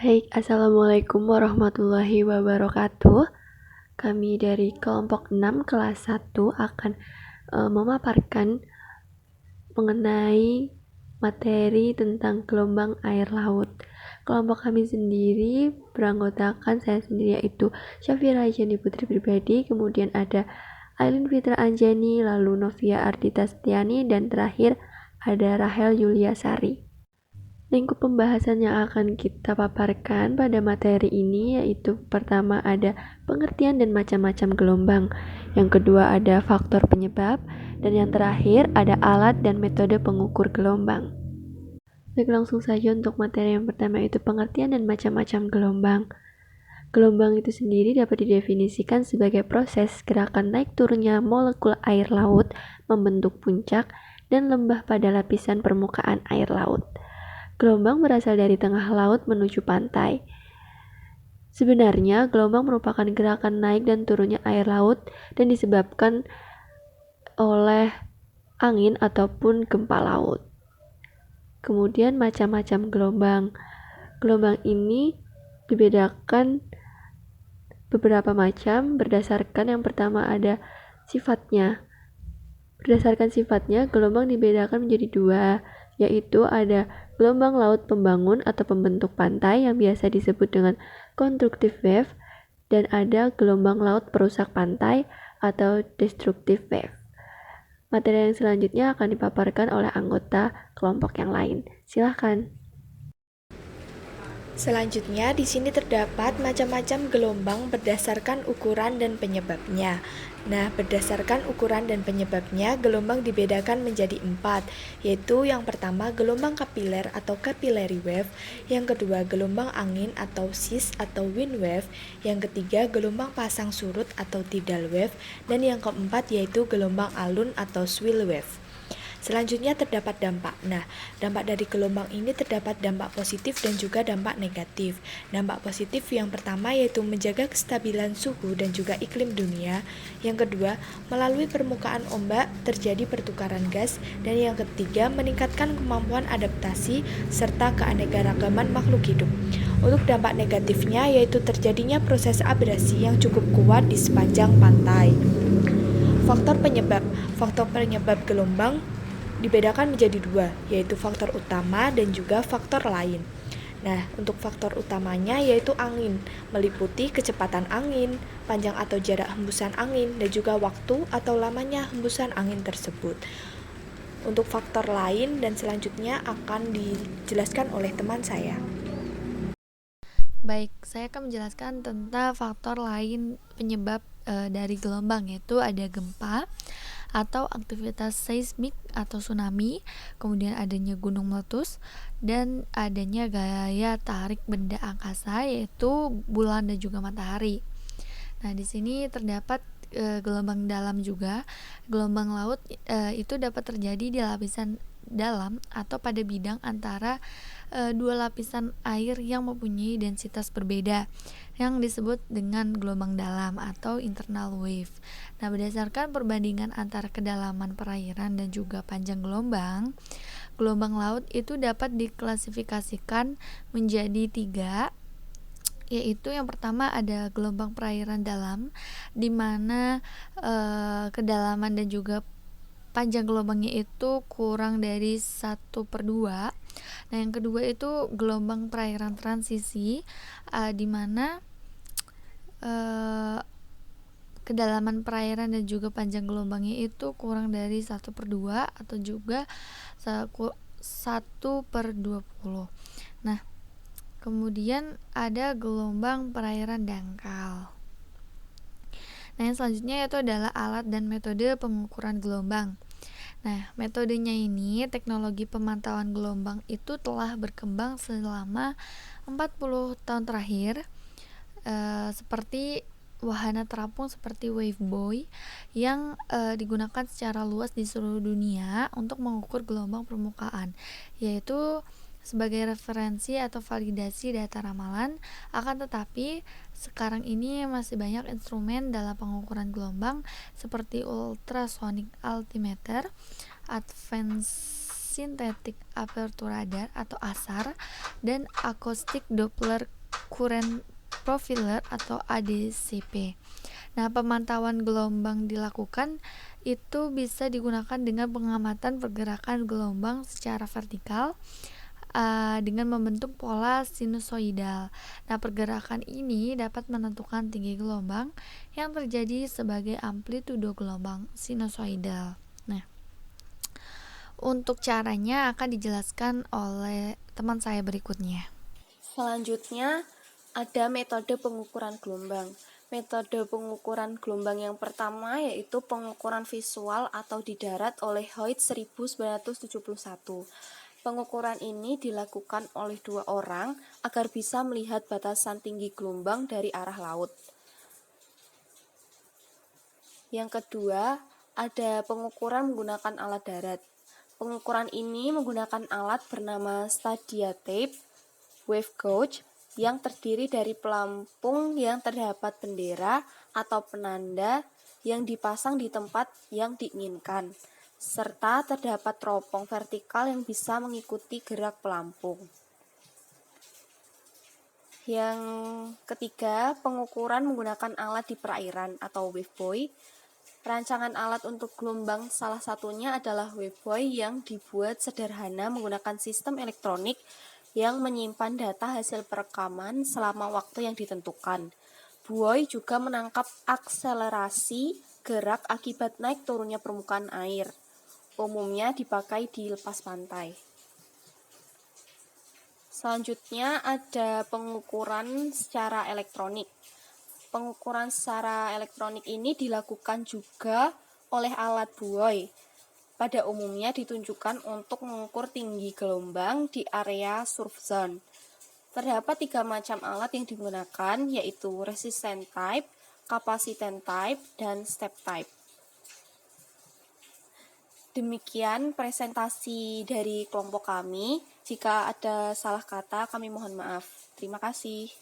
Baik, Assalamualaikum warahmatullahi wabarakatuh. Kami dari kelompok 6 kelas 1 akan memaparkan mengenai materi tentang gelombang air laut. Kelompok kami sendiri beranggotakan saya sendiri yaitu Syafira Jani Putri Pribadi, kemudian ada Ailin Fitra Anjani, lalu Novia Ardita Setiani, dan terakhir ada Rahel Yulia Sari. Lingkup pembahasan yang akan kita paparkan pada materi ini yaitu pertama ada pengertian dan macam-macam gelombang, yang kedua ada faktor penyebab, dan yang terakhir ada alat dan metode pengukur gelombang. Baik, langsung saja untuk materi yang pertama yaitu pengertian dan macam-macam gelombang. Gelombang itu sendiri dapat didefinisikan sebagai proses gerakan naik turunnya molekul air laut membentuk puncak dan lembah pada lapisan permukaan air laut. Gelombang berasal dari tengah laut menuju pantai. Sebenarnya, gelombang merupakan gerakan naik dan turunnya air laut dan disebabkan oleh angin ataupun gempa laut. Kemudian macam-macam gelombang. Gelombang ini dibedakan beberapa macam berdasarkan yang pertama ada sifatnya. Berdasarkan sifatnya, gelombang dibedakan menjadi dua, yaitu ada gelombang laut pembangun atau pembentuk pantai yang biasa disebut dengan constructive wave, dan ada gelombang laut perusak pantai atau destructive wave. Materi yang selanjutnya akan dipaparkan oleh anggota kelompok yang lain. Silahkan. Selanjutnya, di sini terdapat macam-macam gelombang berdasarkan ukuran dan penyebabnya. Nah, berdasarkan ukuran dan penyebabnya, gelombang dibedakan menjadi 4, yaitu yang pertama gelombang kapiler atau capillary wave, yang kedua gelombang angin atau sis atau wind wave, yang ketiga gelombang pasang surut atau tidal wave, dan yang keempat yaitu gelombang alun atau swell wave. Selanjutnya terdapat dampak. Nah, dampak dari gelombang ini terdapat dampak positif dan juga dampak negatif. Dampak positif yang pertama yaitu menjaga kestabilan suhu dan juga iklim dunia. Yang kedua, melalui permukaan ombak terjadi pertukaran gas. Dan yang ketiga, meningkatkan kemampuan adaptasi serta keanekaragaman makhluk hidup. Untuk dampak negatifnya yaitu terjadinya proses abrasi yang cukup kuat di sepanjang pantai. Faktor penyebab gelombang dibedakan menjadi dua, yaitu faktor utama dan juga faktor lain. Nah, untuk faktor utamanya yaitu angin, meliputi kecepatan angin, panjang atau jarak hembusan angin, dan juga waktu atau lamanya hembusan angin tersebut. Untuk faktor lain dan selanjutnya akan dijelaskan oleh teman saya. Baik, saya akan menjelaskan tentang faktor lain penyebab dari gelombang, yaitu ada gempa atau aktivitas seismik atau tsunami, kemudian adanya gunung meletus, dan adanya gaya tarik benda angkasa yaitu bulan dan juga matahari. Nah, di sini terdapat gelombang dalam juga. Gelombang laut itu dapat terjadi di lapisan dalam atau pada bidang antara dua lapisan air yang mempunyai densitas berbeda, yang disebut dengan gelombang dalam atau internal wave. Nah, berdasarkan perbandingan antara kedalaman perairan dan juga panjang gelombang laut itu dapat diklasifikasikan menjadi 3, yaitu yang pertama ada gelombang perairan dalam, di mana kedalaman dan juga panjang gelombangnya itu kurang dari 1/2. Nah, yang kedua itu gelombang perairan transisi, di mana kedalaman perairan dan juga panjang gelombangnya itu kurang dari 1/2 atau juga 1/20. Nah, kemudian ada gelombang perairan dangkal. Nah, yang selanjutnya yaitu adalah alat dan metode pengukuran gelombang. Nah, metodenya ini, teknologi pemantauan gelombang itu telah berkembang selama 40 tahun terakhir, seperti wahana terapung seperti Waveboy yang digunakan secara luas di seluruh dunia untuk mengukur gelombang permukaan, yaitu sebagai referensi atau validasi data ramalan. Akan tetapi sekarang ini masih banyak instrumen dalam pengukuran gelombang seperti ultrasonic altimeter, advanced Synthetic Aperture Radar atau ASAR, dan Acoustic Doppler Current Profiler atau ADCP. Nah, pemantauan gelombang dilakukan itu bisa digunakan dengan pengamatan pergerakan gelombang secara vertikal dengan membentuk pola sinusoidal. Nah, pergerakan ini dapat menentukan tinggi gelombang yang terjadi sebagai amplitudo gelombang sinusoidal. Nah, untuk caranya akan dijelaskan oleh teman saya berikutnya. Selanjutnya, ada metode pengukuran gelombang. Metode pengukuran gelombang yang pertama yaitu pengukuran visual atau di darat oleh Hoyt 1971. Pengukuran ini dilakukan oleh 2 orang agar bisa melihat batasan tinggi gelombang dari arah laut. Yang kedua, ada pengukuran menggunakan alat darat. Pengukuran ini menggunakan alat bernama Stadia Tape Wave Gauge yang terdiri dari pelampung yang terdapat bendera atau penanda yang dipasang di tempat yang diinginkan, serta terdapat teropong vertikal yang bisa mengikuti gerak pelampung. Yang ketiga, pengukuran menggunakan alat di perairan atau wavebuoy. Rancangan alat untuk gelombang salah satunya adalah wavebuoy yang dibuat sederhana menggunakan sistem elektronik yang menyimpan data hasil perekaman selama waktu yang ditentukan. Buoy juga menangkap akselerasi gerak akibat naik turunnya permukaan air. Umumnya dipakai di lepas pantai. Selanjutnya ada pengukuran secara elektronik. Pengukuran secara elektronik ini dilakukan juga oleh alat buoy. Pada umumnya ditunjukkan untuk mengukur tinggi gelombang di area surf zone. Terdapat 3 macam alat yang digunakan, yaitu resistant type, capacitance type, dan step type. Demikian presentasi dari kelompok kami. Jika ada salah kata, kami mohon maaf. Terima kasih.